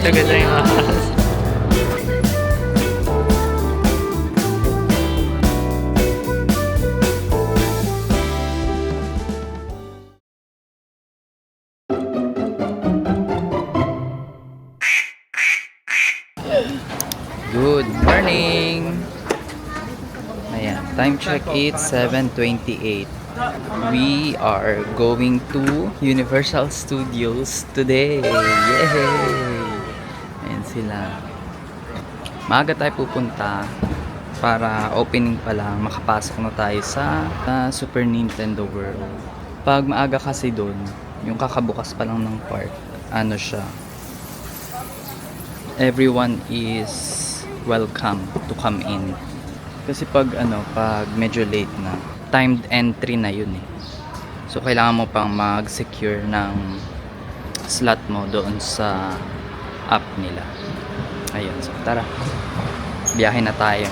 Ganda-ganda yung ahas. Good morning! Ayan, time check it's 7:28. We are going to Universal Studios today! Yay! Ayan sila. Maaga tayo pupunta para opening pa lang makapasok na tayo sa Super Nintendo World. Pag maaga kasi doon, yung kakabukas pa lang ng park, ano siya, everyone is welcome to come in. Kasi pag medyo late na, timed entry na yun eh. So kailangan mo pang mag-secure ng slot mo doon sa app nila. Ayun, so tara. Biyahe na tayo.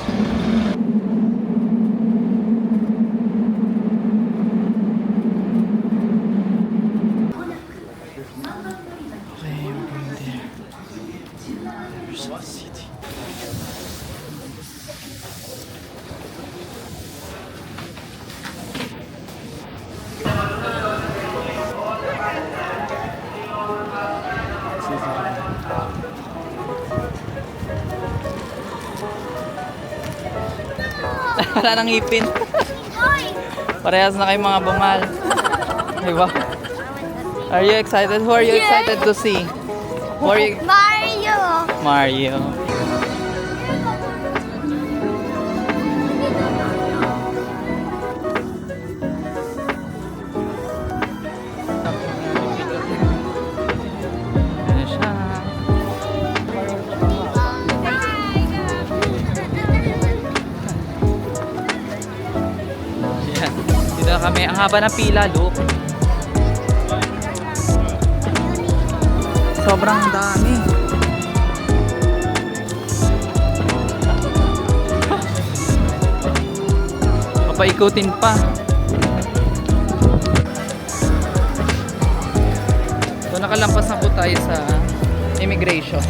Wala nang ipin. Parehas na kayong mga bungal. Ay, wow. Are you excited? Who are you excited to see? Who are you? Mario! Mario. Ano siya? Yan. Dito na kami. Ang haba ng pila, look. Sobrang dami. Papaikutin pa. So nakalampas na po tayo sa immigration.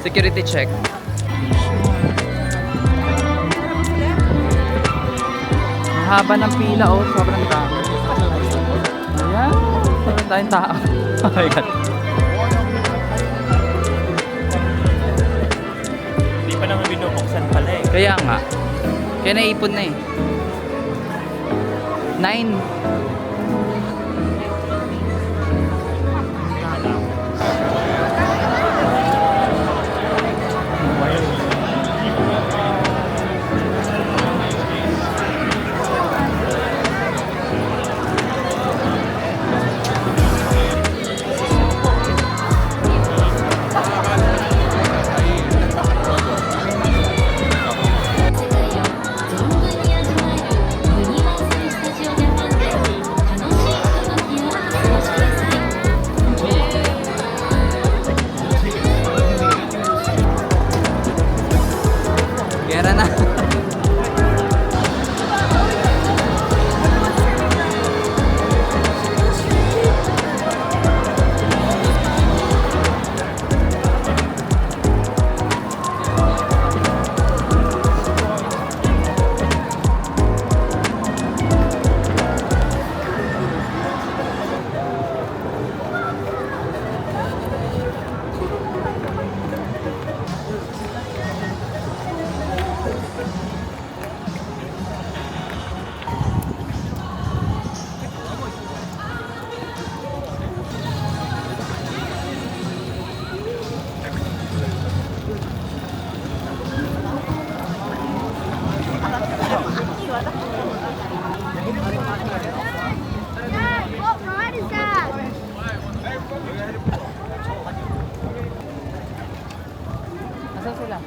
Security check. Ang haba ng pila, oh, sobrang dami. Ayan, sobrang tayong tao. Oh my God. Hindi pa naman binubuksan pala eh. Kaya nga. Kaya naipon na eh. 9. Gera na. What ride is that? Nasaan sila?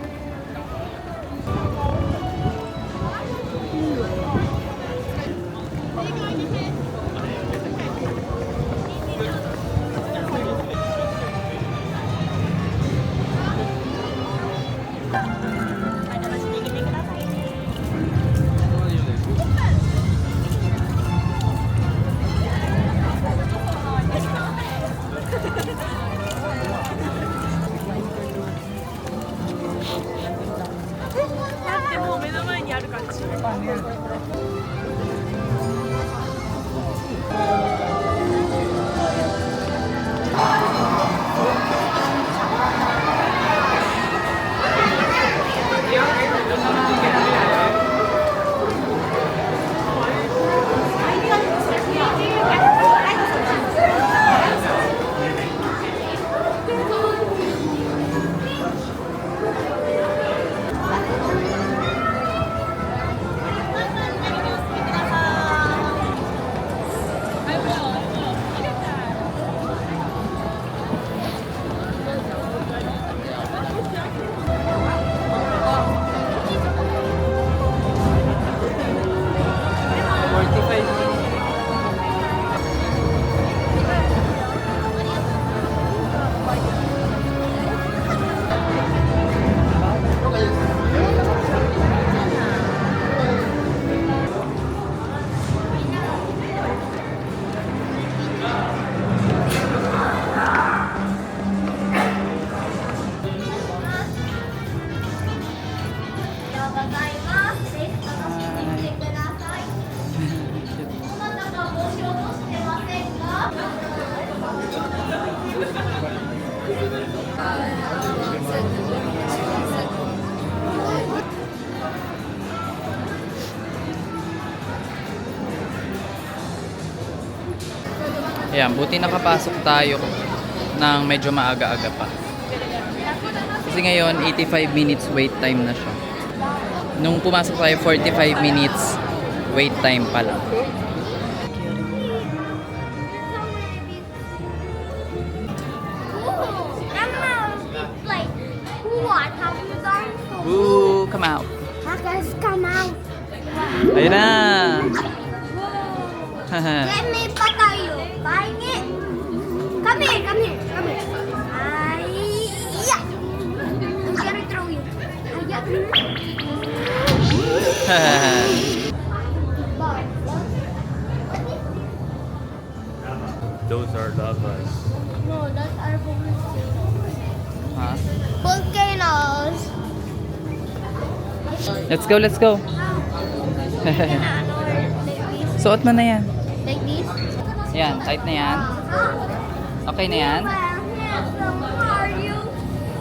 Yan, buti nakapasok tayo ng medyo maaga-aga pa. Kasi ngayon, 85 minutes wait time na siya. Nung pumasok tayo, 45 minutes wait time pa lang. What have you done for? Woo! Come out! Hackers, come out! Ayun na! Let me patayo. Pahingi. Come here, come here, come here. Yeah. I'm gonna throw you. Those are lavas. No, that's our Ha? volcanoes. Let's go, let's go! Suot mo na yan. Like this? Yan, tight na yan. Okay na yan? Are you?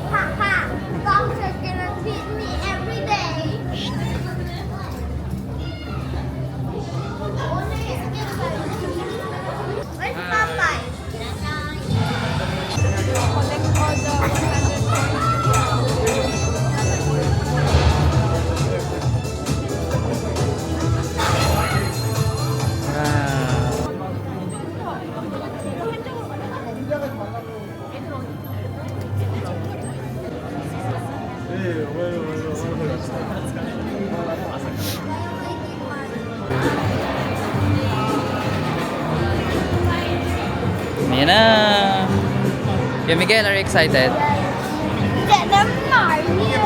Haha. Dogs are gonna beat me every day. Where's Popeye? Ayan na! Okay, Miguel, are you excited? Get them Mario.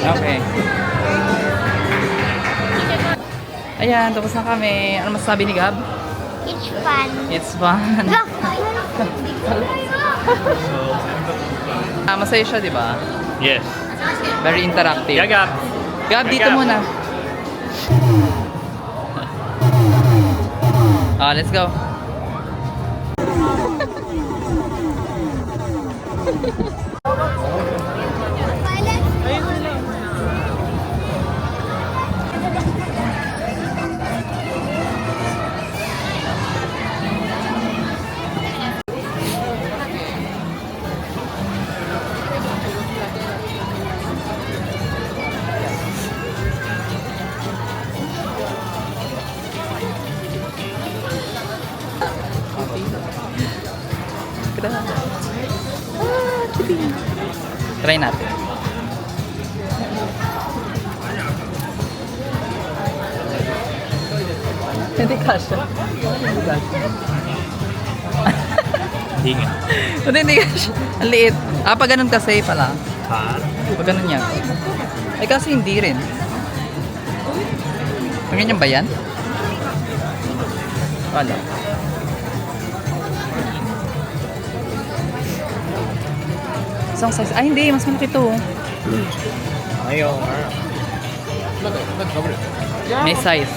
Okay. Ayan, tapos na kami. Ano masasabi ni Gab? It's fun. It's fun. Look. Masaya siya, di ba? Yes. Very interactive. Yeah, Gab. Gab, dito Gab. muna. Let's go. Try natin. Hindi kasha. Hindi kasha. Hindi nga. Hindi kasha. Ang liit. Pag ganun kasi pala. Ha? Pag ganun yan. Ay kasi hindi rin. Pag ganyan ba yan? Wala. Isang size. Ay hindi, mas malaki to. Ayaw. May size.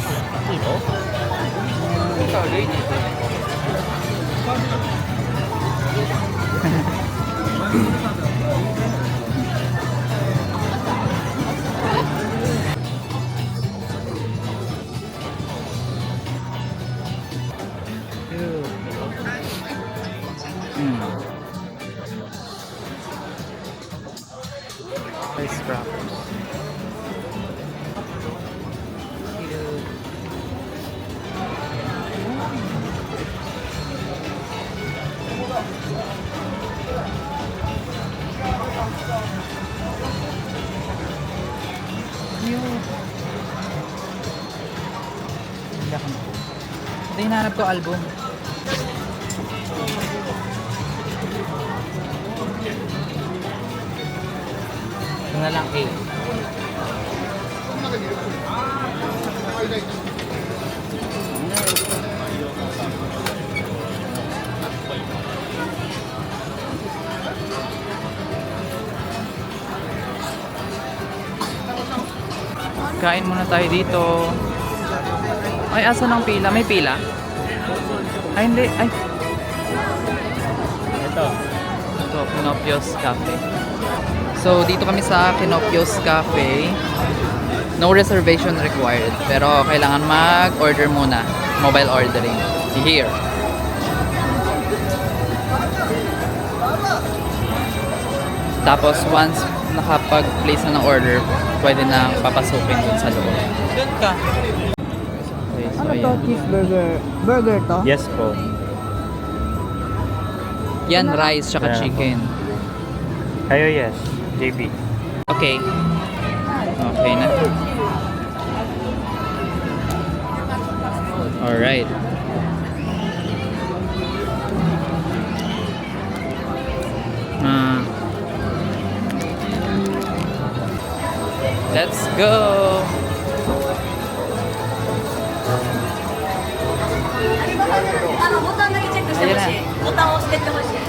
Rice wrappers. Ito yung hinahanap ko album. Ito na lang 8. Kain muna tayo dito. Ay, asa ng pila? May pila? Ay, hindi. Ay. Ito. Ito, Pinocchio's Cafe. So, dito kami sa Kinopio's Cafe. No reservation required. Pero kailangan mag-order muna. Mobile ordering. Here. Tapos, once nakapag-place na ng order, pwede na papasukin dun sa loob. Doon ka. Okay, so yan. Cheeseburger. Burger to? Yes po. Yan, rice, tsaka Yeah. chicken. Kayo yes. JB. Okay. Okay na. Alright. Let's go! Ayan na. ボタンを押してってほしい。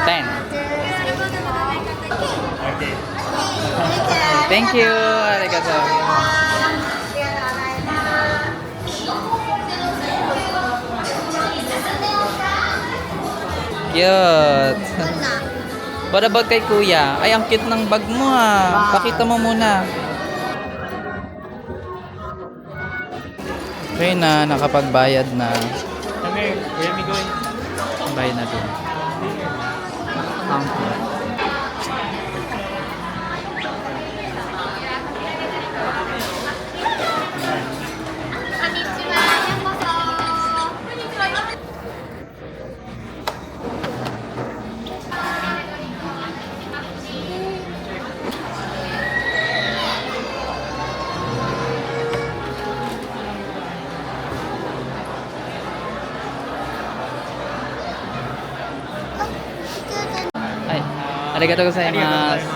10. Okay. Thank you! Arigato. Cute! What about kay kuya? Ay, ang cute ng bag mo ah. Pakita mo muna. Okay na, nakapagbayad na. Come here. Where are we going? Bayad na dun. Counter. Ay, arigato gozaimasu.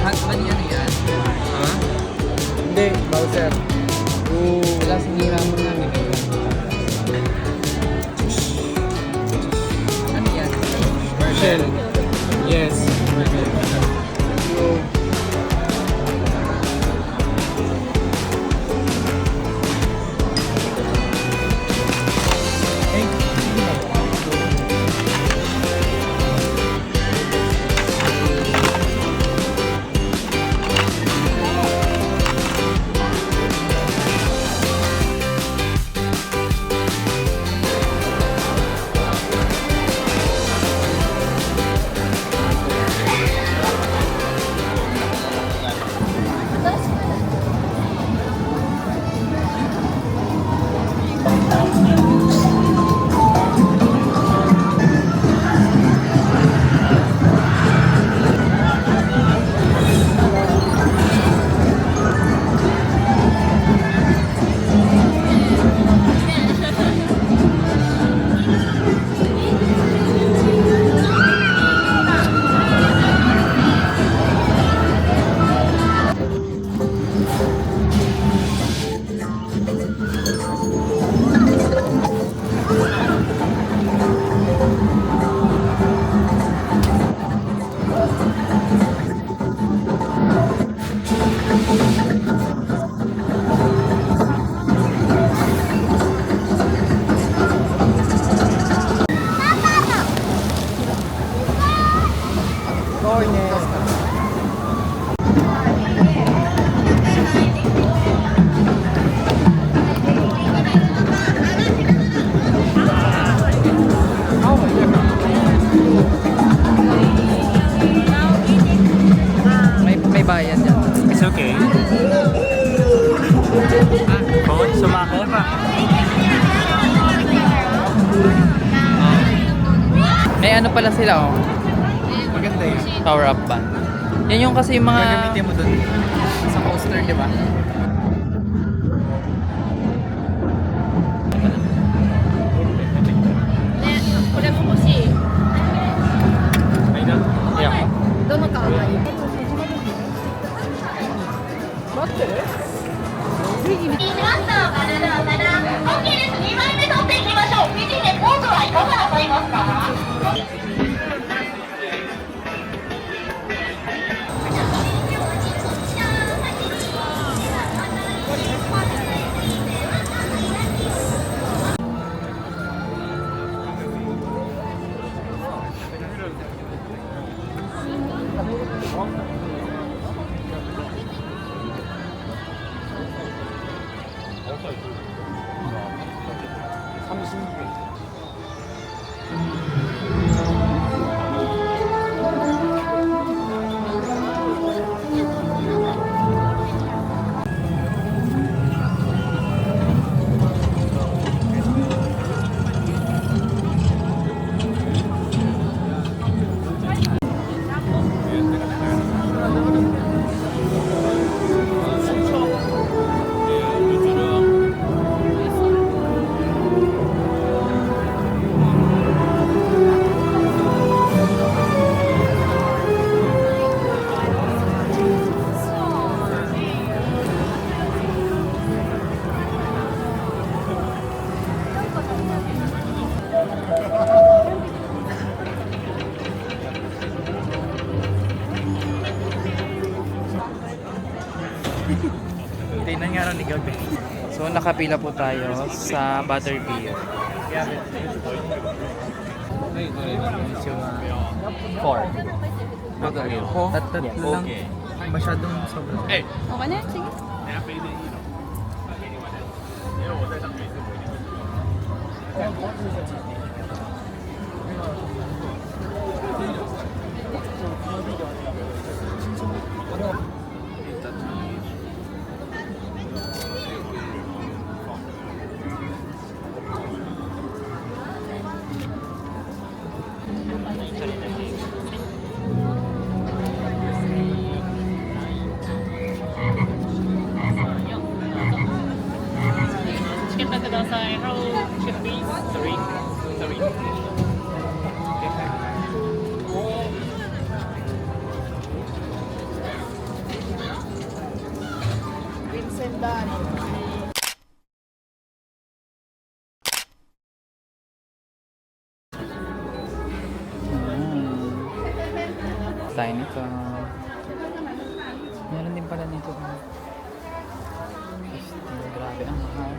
Hagban yan yan. Ha? Hindi, Bowser. Sila sinira mo na Ano yan? Shell. Yes. Burger. May bayad yan. It's okay. Phone, sumakay pa. May ano pala sila oh. Maganda yun. Power up band. Yan yung kasi yung mga Gagamitin mo dun sa poster, di ba? これも欲しい。 Yeah. どの顔がいい？ Tingnan nga rin ni Gabi. So nakapila po tayo sa Butterbeer. 4. Butterbeer. Tatlo lang. Masyadong sobrang. Okay na, sige. Tayo nito. Meron din pala nito. 15. Grabe ang mahal.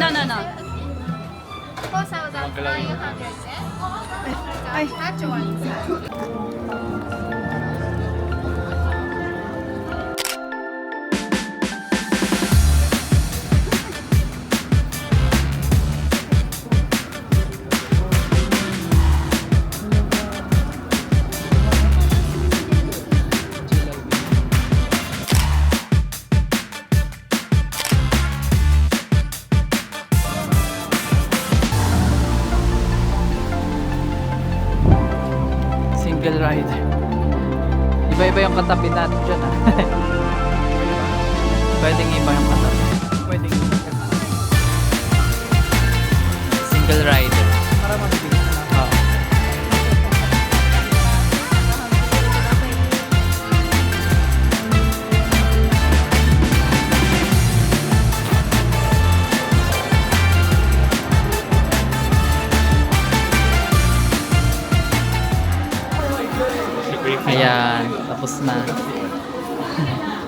No, no, no. 4,900 Ay. Actually. Single rider. Iba-iba yung katabi natin dyan ah. Pwedeng iba yung katabi. Pwedeng Single rider. para mabilis na. Oo. Ayan, tapos na.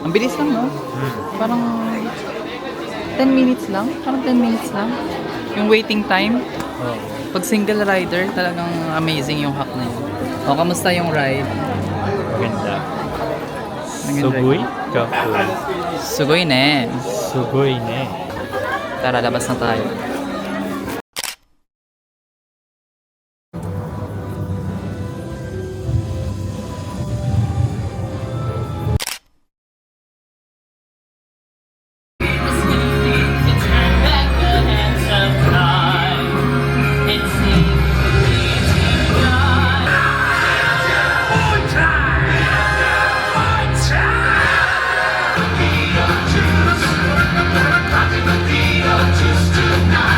Ang bilis lang, no? Parang 10 minutes lang. Parang 10 minutes lang. Yung waiting time. Oh. Pag single rider, talagang amazing yung hack na yun. O, kamusta yung ride? Ganda. Naging Sugoy? Kapoy. Sugoy ne. Sugoy ne. Tara, labas na tayo. Just tonight.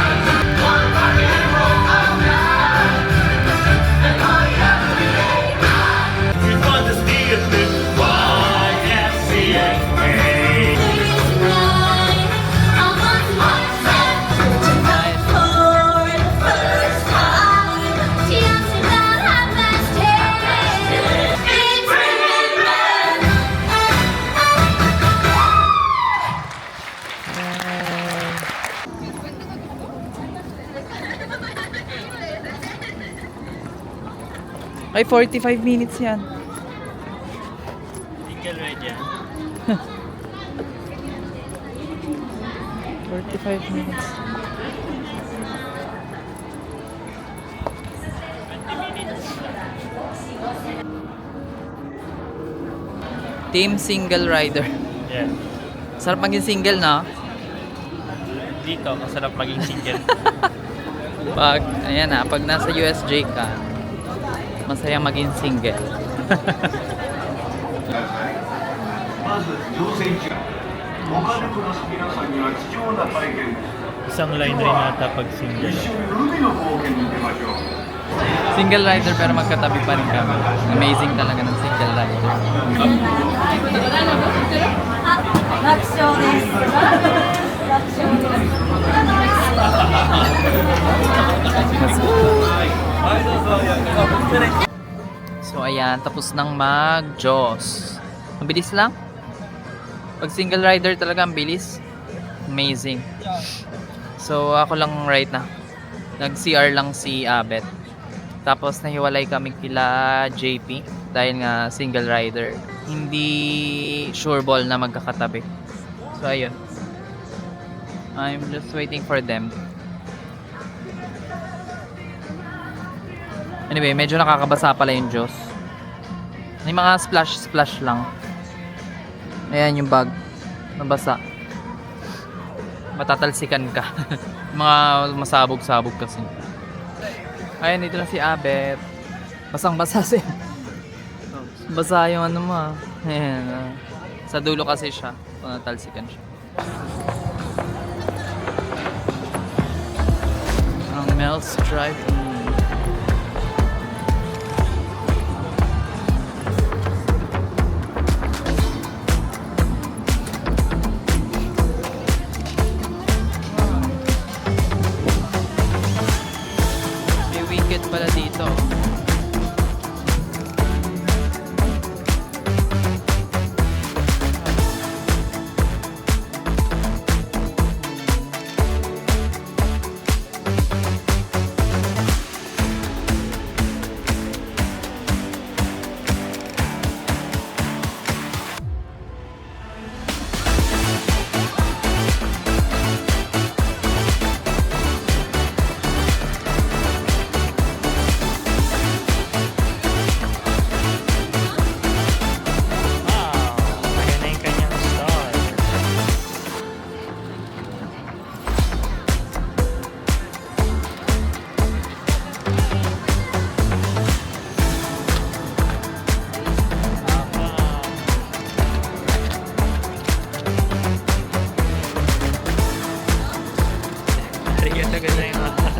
Ay, 45 minutes yan. Single ride yan. 45 minutes. Team single rider. Yeah. Sarap maging single, na. Dito, masarap maging single. Pag, ayan na, pag nasa USJ ka, masaya maging single. まず乗船中ご家族の皆さんには貴重な体験 Isang line rin yata pag single. 一緒に海の冒険に出ましょう Single rider pero magkatabi pa rin kami. Amazing talaga ng single rider. 楽勝です。楽勝です。 So ayan, tapos nang mag-Jaws. Ang bilis lang. Pag single rider talaga, ang bilis. Amazing. So ako lang right na. Nag-CR lang si Abet. Tapos nahiwalay kami kila JP dahil nga single rider. Hindi sure ball na magkakatabi. So ayun. I'm just waiting for them. Anyway, medyo nakakabasa pala yung Diyos. May mga splash lang. Ayan yung bag. Nabasa. Matatalsikan ka. Mga masabog-sabog kasi. Ayan, dito na si Abet. Basang-basa siya. Basa yung ano mo ah. Ayan. Sa dulo kasi siya. Natalsikan siya. Ang Mel's Drive. May wicket pala dito. Wow! Ayan na yung kanyang star. Agad na yung atas.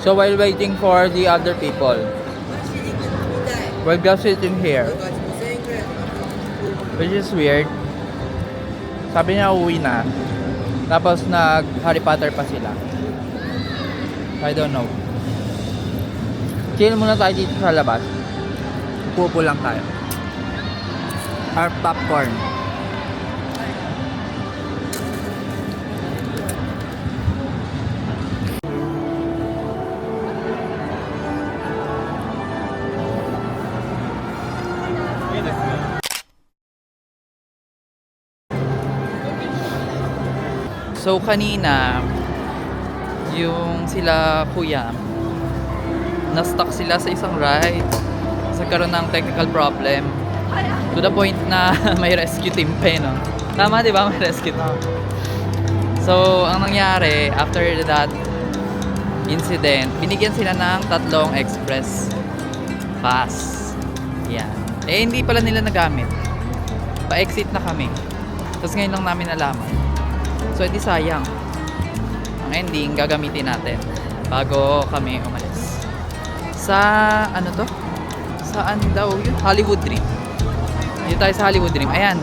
So while waiting for the other people, we're just sitting here. Which is weird. Sabi niya uwi na. Tapos nag Harry Potter pa sila. I don't know. Chill muna tayo dito sa labas. Pupo lang tayo. Our popcorn. So kanina yung sila kuya na-stuck sila sa isang ride. Nagkaroon ng technical problem to the point na may rescue team pa no? Tama di ba? May rescue team. So ang nangyari after that incident, binigyan sila ng 3 express pass. Yan. Eh hindi pala nila nagamit. Pa-exit na kami. Tapos ngayon lang namin nalaman. So, edi sayang. Ang ending, gagamitin natin bago kami umalis. Sa, ano to? Saan daw yun? Hollywood Dream. Dito tayo sa Hollywood Dream. Ayan.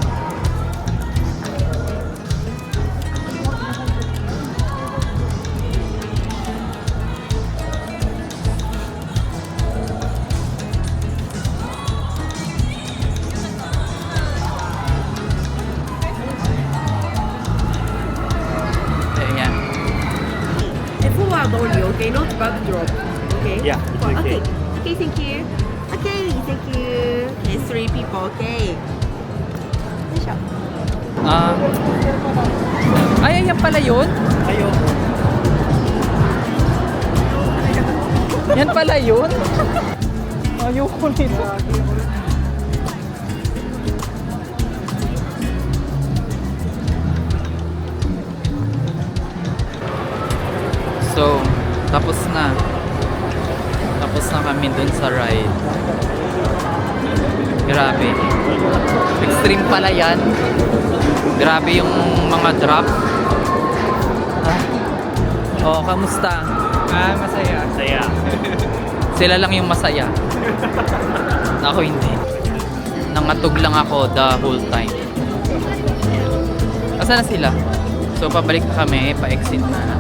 Ayan. Okay, no bad drop. Okay? Yeah, it's okay. Okay, thank you. Okay, thank you. Okay, 3 people. Okay. Ay, ayan pala yun? Ayoko. Yan pala yun? Ayoko nito. So, tapos na. Tapos na kami dun sa ride. Grabe. Extreme pala yan. Grabe yung mga drop. Oh, kamusta? Masaya. Saya. Sila lang yung masaya. Ako hindi. Nangatog lang ako the whole time. Asa na sila? So, pabalik na kami. Pa-exit na.